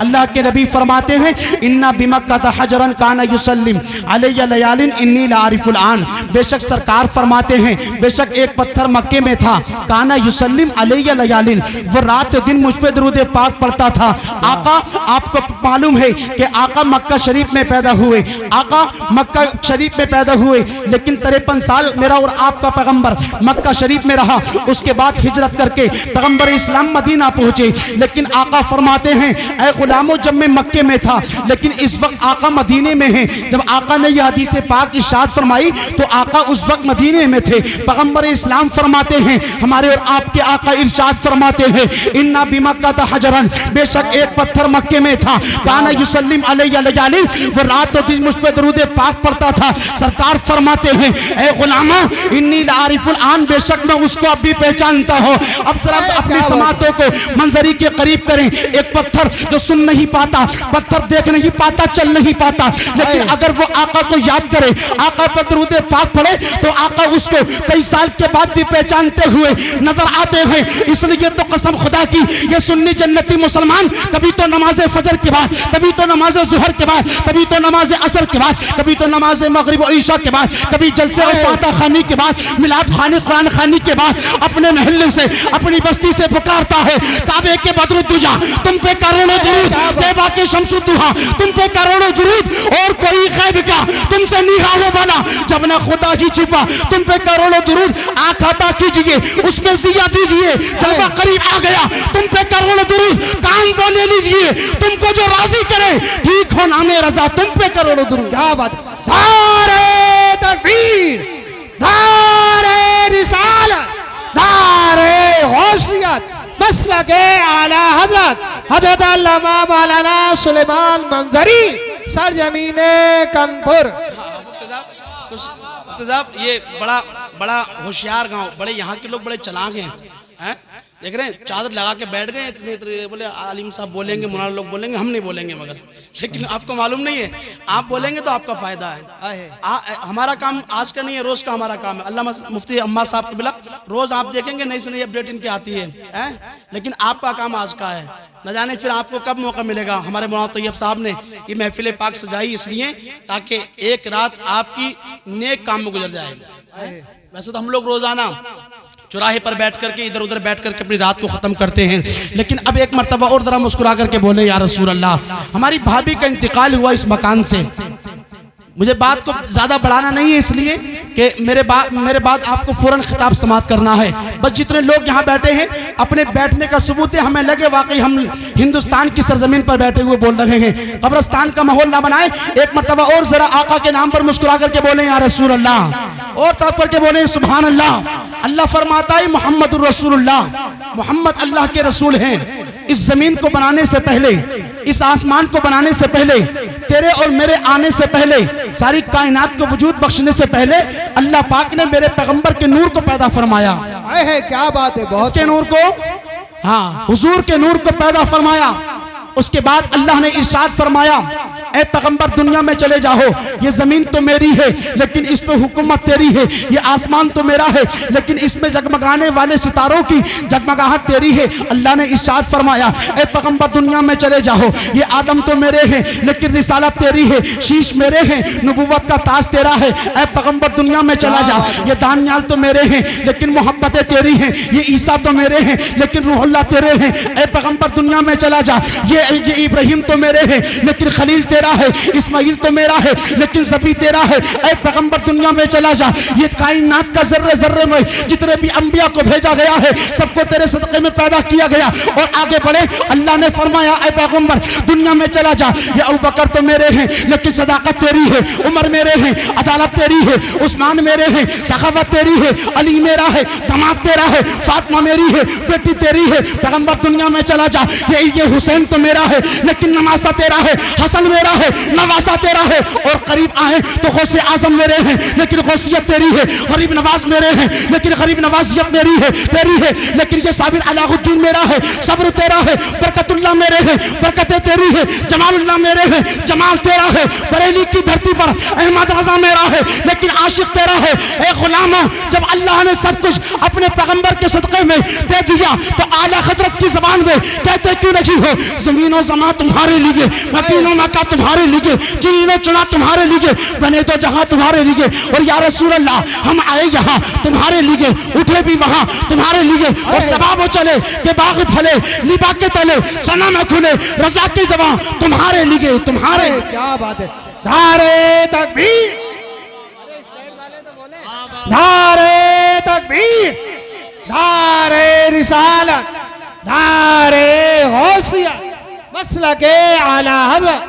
अल्लाह के नबी फरमाते हैं इन्ना बिमक्का हजरन काना युसल्लिम अलैया लयालिन इन्नी लारिफुल आन। बेशक सरकार फरमाते हैं बेशक एक पत्थर मक्के में था, काना युसल्लिम अलैया लयालिन, वो रात दिन मुझ पे दरूद पाक पढ़ता था। आका आपको मालूम है कि आका मक्का शरीफ में पैदा हुए, आका मक्का शरीफ में पैदा हुए, लेकिन 53 साल मेरा और आपका पैगंबर मक्का शरीफ में रहा। उसके बाद हिजरत करके पैगंबर इस्लाम मदीना पहुंचे। लेकिन आका फरमाते हैं ऐ गुलामों, जब मैं मक्के में था लेकिन इस वक्त आका मदीने में है। जब आका ने यह हदीस पाक इरशाद फरमाई तो आका उस वक्त मदीने में थे। पैगंबर इस्लाम फरमाते हैं हमारे और आपके आका इरशाद फरमाते हैं इन्ना बिमक्का हजरन, बेशक एक पत्थर मक्के में था, काना युसल्लिम अलैया लयालिन, वो रात और दिन मुझ पे दरूद पाक पढ़ता था। सरकार फरमाते हैं ऐ गुलामा इन्नी लारिफुल आन, बेशक मैं उसको अब भी पहचानता हूँ। अब जरा अपनी समातों को मंजरी के करीब करें। एक पत्थर जो सुन नहीं पाता, पत्थर देख नहीं पाता, चल नहीं पाता, लेकिन अगर वो आका को याद करे, आका पर दरूद पाक पढ़े तो आका उसको कई साल के बाद भी पहचानते हुए नजर आते हैं। इसलिए तो कसम खुदा की ये सुन्नी जन्नती मुसलमान कभी तो नमाज फजर के बाद, कभी तो नमाज जुहर के बाद, कभी तो नमाज असर के बाद, कभी तो नमाज मगरिब और ईशा के बाद, कभी जलसे और फातिहा खानी के बाद, मिलाद खानी कुरान खानी के बाद अपने महल्ले से अपनी बस्ती से पुकारता है काबे के बदरुद्दुजा तुम पे करोड़ों दुरूद, तैबा के शमसुद्दुहा तुम पे करोड़ों दुरूद, और कोई गैब का तुमसे निगाहों वाला जब ना खुदा ही छुपा तुम पे करोड़ों दुरूद। आंख अता कीजिए उसमें जिया दीजिए, जलवा करीब आ गया तुम पे करोड़ों दुरूद, काम वो ले लीजिए तुमको जो राजी करे, ठीक हो नामे रजा तुम पे करोड़ों दुरूद। क्या बात, नारे तकबीर, नारे रिसालत, नारे गौसियत, मसलके आला हज़रत अल्लामा मौलाना सुलेमान मंजरी सरजमीने कानपुर। ये बड़ा होशियार गांव, बड़े यहाँ के लोग बड़े चालाक हैं। देख रहे हैं चादर लगा के बैठ गए इतने बोले आलिम साहब बोलेंगे, मुनार लोग बोलेंगे, हम नहीं बोलेंगे, मगर लेकिन आपको मालूम नहीं है आप बोलेंगे तो आपका फायदा है। हमारा काम आज का नहीं है, रोज का हमारा काम है। अल्लामा मुफ्ती अम्मा साहब के बिला रोज आप देखेंगे नई से नई अपडेट इनके आती है, लेकिन आपका काम आज का है। न जाने फिर आपको कब मौका मिलेगा। हमारे मौलाना तैयब साहब ने ये महफिल पाक सजाई इसलिए ताकि एक रात आपकी नेक काम में गुजर जाए। वैसे तो हम लोग रोजाना चौराहे पर बैठ करके इधर उधर बैठ करके अपनी रात को खत्म करते हैं, लेकिन अब एक मर्तबा और जरा मुस्कुरा करके बोले या रसूल अल्लाह, हमारी भाभी का इंतकाल हुआ इस मकान से। मुझे बात को ज्यादा बढ़ाना नहीं है इसलिए कि मेरे बाद आपको फौरन खिताब समाप्त करना है। बस जितने लोग यहाँ बैठे हैं अपने बैठने का सबूत है, हमें लगे वाकई हम हिंदुस्तान की सरजमीन पर बैठे हुए बोल रहे हैं। कब्रिस्तान का माहौल ना बनाए। एक मर्तबा और जरा आका के नाम पर मुस्कुरा करके बोले या रसूल अल्लाह, और तब करके बोले सुभान अल्लाह। अल्लाह फरमाता है मोहम्मद रसूलुल्लाह, मोहम्मद अल्लाह के रसूल हैं। इस जमीन को बनाने से पहले, इस आसमान को बनाने से पहले, तेरे और मेरे आने से पहले, सारी कायनात को वजूद बख्शने से पहले अल्लाह पाक ने मेरे पैगंबर के नूर को पैदा फरमाया है। क्या बात है, बहुत उसके नूर को, हाँ हुजूर के नूर को पैदा फरमाया। उसके बाद अल्लाह ने इरशाद फरमाया ऐ पैगंबर दुनिया में चले जाओ, ये जमीन तो मेरी है लेकिन इस पे हुकूमत तेरी है, ये आसमान तो मेरा है लेकिन इसमें जगमगाने वाले सितारों की जगमगाहट तेरी है। अल्लाह ने इरशाद फरमाया ऐ पैगंबर दुनिया में चले जाओ, ये आदम तो मेरे हैं लेकिन रिसालत तेरी है, शीश मेरे हैं, नबुव्वत का ताज तेरा है। ऐ पैगंबर दुनिया में चला जा, ये दानियाल तो मेरे हैं लेकिन मोहब्बतें तेरी हैं, ये ईसा तो मेरे हैं लेकिन रूहुल्लाह तेरे हैं। ऐ पैगंबर दुनिया में चला जा, ये इब्राहिम तो मेरे हैं लेकिन खलील तेरा है, इस्माइल तो मेरा है लेकिन ज़बी तेरा है। ऐ पैगंबर दुनिया में चला जा, ये कायनात का जर्रे जर्रे में जितने भी अंबिया को भेजा गया है सबको तेरे सदक़े में पैदा किया गया। और आगे बढ़े अल्लाह ने फरमाया ऐ पैगंबर दुनिया में चला जा, ये अबू बकर तो मेरे हैं लेकिन सदाकत तेरी है, उमर मेरे हैं, अदालत तेरी है, उस्मान मेरे हैं, सखावत तेरी है, अली मेरा है, दमाद तेरा है, फातिमा मेरी है, बेटी तेरी है। पैगंबर दुनिया में चला जा, ये हुसैन तो मेरा है लेकिन नवासा तेरा है, हसन मेरा है, नवासा तेरा है। और करीब आए तो गौसे आजम मेरे हैं लेकिन गौसियत तेरी है, गरीब नवाज मेरे हैं लेकिन गरीब नवाजियत मेरी है, तेरी है। लेकिन ये साबिर अलाउद्दीन मेरा है, सब्र तेरा है, बरकतुल्लाह मेरे हैं, बरकतें तेरी मेरी है, जमालुल्लाह मेरे है, जमाल तेरा है। बरेली की धरती पर अहमद रजा मेरा है, लेकिन आशिक तेरा है। ए गुलामों, जब अल्लाह ने सब कुछ अपने पैगंबर के सदक़े में दे दिया तो आला हजरत की ज़बान में कहते क्यों नहीं हो, ज़मीनो ज़मा तुम्हारे लिए, मदीनो मक्का तुम्हारे लिए, जिन्होंने चुना तुम्हारे लिए, बने तो जहां तुम्हारे लिए। और या रसूल अल्लाह, हम आए यहाँ तुम्हारे लिए, उठे भी वहां तुम्हारे लिए, और सबाब चले के बाग फले, लिबा के तले सना में खुले, रजा की ज़बान तुम्हारे लिए, तुम्हारे। क्या बात है। नारे तकबीर, नारे तकबीर, नारे रिसालत, नारे गौसियत, मसलके आला हज़रत।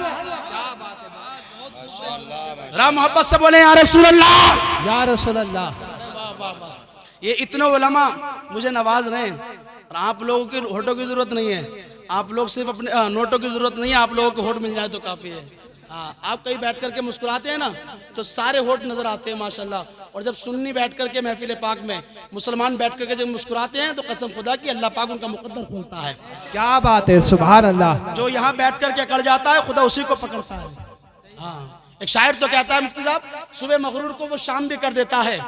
जरा मोहब्बत से बोले या रसूल अल्लाह, या रसूल अल्लाह। ये इतने उलमा मुझे नवाज रहे हैं, और आप लोगों की होठों की जरूरत नहीं है। आप लोग सिर्फ अपने नोटों की जरूरत नहीं है, आप लोगों को होठ मिल जाए तो काफ़ी है। हाँ, आप कहीं बैठ करके मुस्कुराते हैं ना तो सारे होठ नजर आते हैं माशाल्लाह। और जब सुन्नी बैठ करके महफिल पाक में मुसलमान बैठ करके जब मुस्कुराते हैं तो कसम खुदा की अल्लाह पाक उनका मुकद्दर खोलता है। क्या बात है, सुभान अल्लाह। जो यहाँ बैठ करके अकड़ जाता है खुदा उसी को पकड़ता है। हाँ, एक शायर तो कहता है मुफ्ती साहब, सुबह मगरूर को वो शाम भी कर देता है,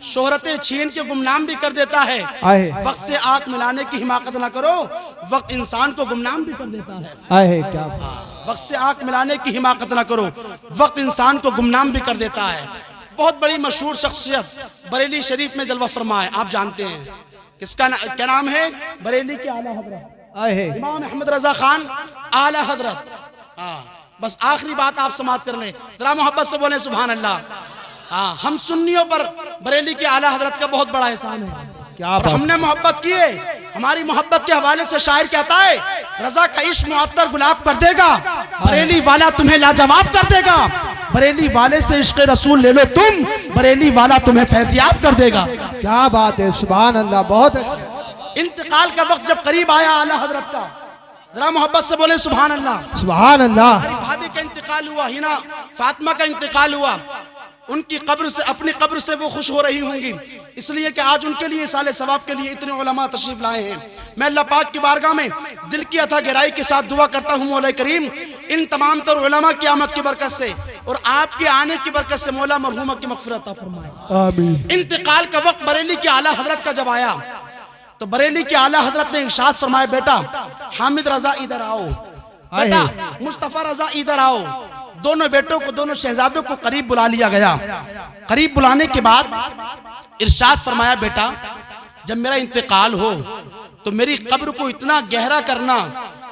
शोहरतें छीन के गुमनाम भी कर देता है। वक्त से आंख मिलाने की हिमाकत ना करो, वक्त इंसान को गुमनाम भी कर देता है। क्या वक्त से आंख मिलाने की हिमाकत ना करो, वक्त इंसान को गुमनाम भी कर देता है। बहुत बड़ी मशहूर शख्सियत बरेली शरीफ में जलवा फरमाए, आप जानते हैं किसका क्या नाम है? बरेली के आला हजरत इमाम अहमद रजा खान आला हजरत। हाँ, बस आखिरी बात आप समाप्त कर लें, जरा मोहब्बत से बोले सुभान अल्लाह। हाँ, हम सुन्नियों पर बरेली के आला हजरत का बहुत बड़ा एहसान है। क्या और हमने मोहब्बत की है, हमारी मोहब्बत के हवाले से शायर कहता है, रजा का इश्क मुअत्तर गुलाब कर देगा, बरेली वाला तुम्हें लाजवाब कर देगा। बरेली वाले से इश्क रसूल ले लो तुम, बरेली वाला तुम्हें फैज़याब कर देगा। क्या बात है, सुभान अल्लाह। बहुत इंतकाल का वक्त जब करीब आया आला हजरत का, जरा मोहब्बत से बोले सुभान अल्लाह। सुभान अल्लाह। हमारी भाभी का इंतकाल हुआ, हिना फातिमा का इंतकाल हुआ। उनकी कब्र से, अपनी कब्र से वो खुश हो रही होंगी, इसलिए कि आज उनके लिए साले सवाब के लिए इतने उलमा तशरीफ लाए हैं। मैं अल्लाह पाक की बारगाह में दिल की अथा गहराई के साथ दुआ करता हूँ, मौला करीम इन तमाम तर उलमा की आमद की बरकत से और आपके आने की बरकत से मौला मरहूमा की मग़फ़िरत अता फरमाए। आमीन। इंतकाल का वक्त बरेली के आला हजरत का जब आया तो बरेली के आला हजरत ने इरशाद फरमाया, बेटा हामिद रजा इधर आओ, बेटा मुस्तफ़ा रजा इधर आओ। दोनों बेटों को, दोनों शहजादों को करीब बुला लिया गया। करीब बुलाने के बाद इरशाद फरमाया, बेटा जब मेरा इंतकाल हो तो मेरी कब्र को इतना गहरा करना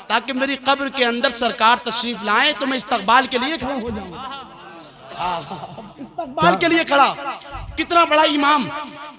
ताकि मेरी कब्र के अंदर सरकार तशरीफ लाएं तो मैं इस्तकबाल के लिए खड़ा हो जाऊं। इस्तकबाल के लिए खड़ा। कितना बड़ा इमाम,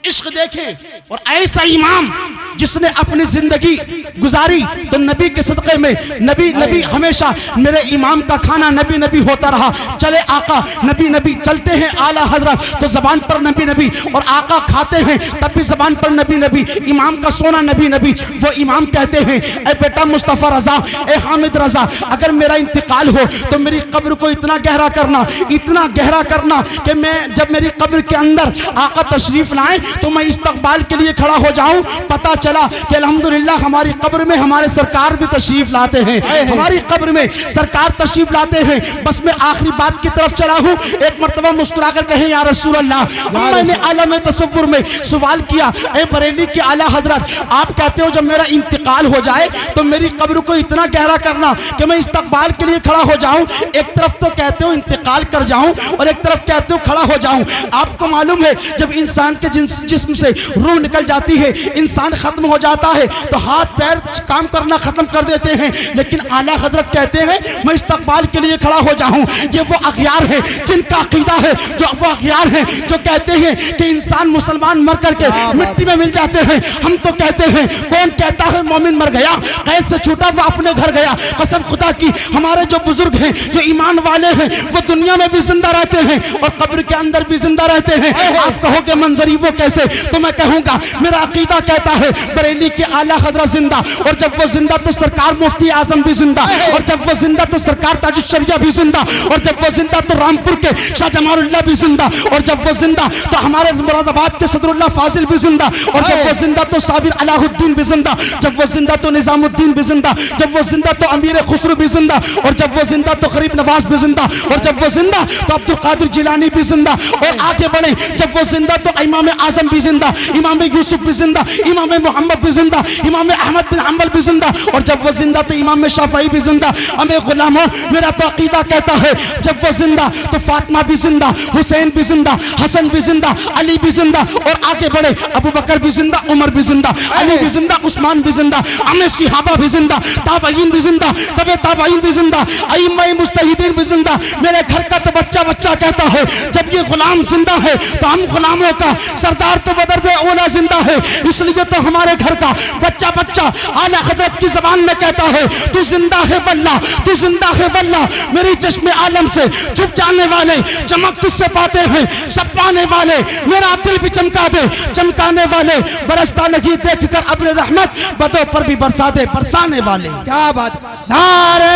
इश्क देखें। और ऐसा इमाम जिसने अपनी जिंदगी गुजारी तो नबी के सदक़े में, नबी हमेशा मेरे इमाम का खाना नबी नबी होता रहा। चले आका नबी नबी, चलते हैं आला हजरत तो जबान पर नबी नबी, और आका खाते हैं तब भी जबान पर नबी नबी। इमाम का सोना नबी नबी। वो इमाम कहते हैं, ए बेटा मुस्तफ़ा रजा, ए हामिद रजा, अगर मेरा इंतकाल हो तो मेरी कब्र को इतना गहरा करना, इतना गहरा करना कि मैं जब मेरी कब्र के अंदर आका तशरीफ लाएं तो मैं इस्तकबाल के लिए खड़ा हो जाऊं। पता चला कि अल्हम्दुलिल्लाह हमारी कब्र में हमारे सरकार भी तशरीफ लाते हैं, हमारी कब्र में सरकार तशरीफ लाते हैं। बस मैं आखिरी बात की तरफ चला हूं, एक मर्तबा मुस्कुरा कर कहें या रसूल अल्लाह। मैंने आलम तसव्वुर में सवाल किया, ए बरेली के आला हजरत, आप कहते हो जब मेरा इंतकाल हो जाए तो मेरी कब्र को इतना गहरा करना कि मैं इस्तकबाल के लिए खड़ा हो जाऊं। एक तरफ तो कहते हो इंतकाल कर जाऊं और एक तरफ कहते हो खड़ा हो जाऊं। आपको मालूम है जब इंसान के जिस्म से रूह निकल जाती है, इंसान खत्म हो जाता है तो हाथ पैर काम करना खत्म कर देते हैं, लेकिन आला हजरत कहते हैं मैं इस्तकबाल के लिए खड़ा हो जाऊं। ये वो अखियार है जिनका अकीदा है, जो वो अखियार है जो कहते हैं कि इंसान मुसलमान मर करके मिट्टी में मिल जाते हैं। हम तो कहते हैं, कौन कहता है मोमिन मर गया, कैद से छूटा वो अपने घर गया। कसम खुदा की, हमारे जो बुजुर्ग हैं, जो ईमान वाले हैं, वो दुनिया में भी जिंदा रहते हैं और कब्र के अंदर भी जिंदा रहते हैं। आप कहोगे मंजरी वो कैसे, तो मैं कहूंगा मेरा अकीदा कहता है बरेली के आला हजरत जिंदा, और जब वो जिंदा तो सरकार मुफ्ती आजम भी जिंदा, और जब वो जिंदा तो सरकार ताजुल शरिया भी जिंदा, और जब वो जिंदा तो रामपुर के शाह जमालुल्लाह भी जिंदा, और जब वो जिंदा तो हमारे मुरादाबाद के सदरुल्लाह फाजिल भी जिंदा, और जब वो जिंदा तो साबिर अलाउद्दीन भी जिंदा, जब वो जिंदा तो निजामुद्दीन भी जिंदा, जब वो जिंदा तो अमीर खुसरू भी जिंदा, और जब वो जिंदा तो गरीब नवाज भी जिंदा, और जब वो जिंदा तो अब्दुल कादिर जिलानी भी जिंदा। और आगे बढ़े, जब वो जिंदा तो इमाम आजम भी जिंदा, इमाम यूसुफ भी जिंदा, इमाम मोहम्मद भी जिंदा, इमाम अहमद बिन हम्बल भी जिंदा, और जब वो जिंदा तो इमाम शाफई भी जिंदा। हमें गुलामों, मेरा तो अकीदा कहता है जब वो जिंदा तो फातिमा भी जिंदा, हुसैन भी जिंदा, हसन भी जिंदा, अली भी जिंदा, और आगे बढ़े अबू बकर भी जिंदा, उमर भी जिंदा, अली भी जिंदा, उस्मान भी जिंदा, अमे सिहाबा भी जिंदा, ताबईन भी जिंदा, तबे ताबईन भी जिंदा, अइम्मा मुस्तहिदीन भी जिंदा। मेरे घर का तो बच्चा बच्चा कहता है जब ये गुलाम जिंदा है तो हम गुलामों का सरदार तो बदर दे ओला जिंदा है। इसलिए तो हमारे घर का बच्चा बच्चा आला हजरत की जबान में कहता है तू जिंदा है वल्लाह, तू जिंदा है वल्लाह। मेरी चश्मे आलम से छुप जाने वाले चमक तुझसे पाते हैं सब पाने वाले, मेरा दिल भी चमका दे चमकाने वाले, बरसता लगी देख कर अब्र रहमत बदों पर भी बरसा दे बरसाने वाले। क्या बात, नारे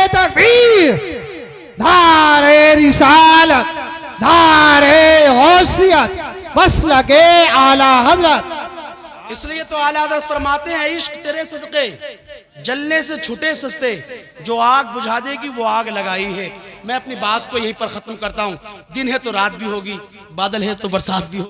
तकबीर, नारे रिसालत, नारे गौसियत, बस लगे आला हजरत। इसलिए तो आला हजरत फरमाते हैं इश्क तेरे सदके जलने से छूटे सस्ते, जो आग बुझा देगी वो आग लगाई है। मैं अपनी बात को यहीं पर खत्म करता हूँ। दिन है तो रात भी होगी, बादल है तो बरसात भी होगी।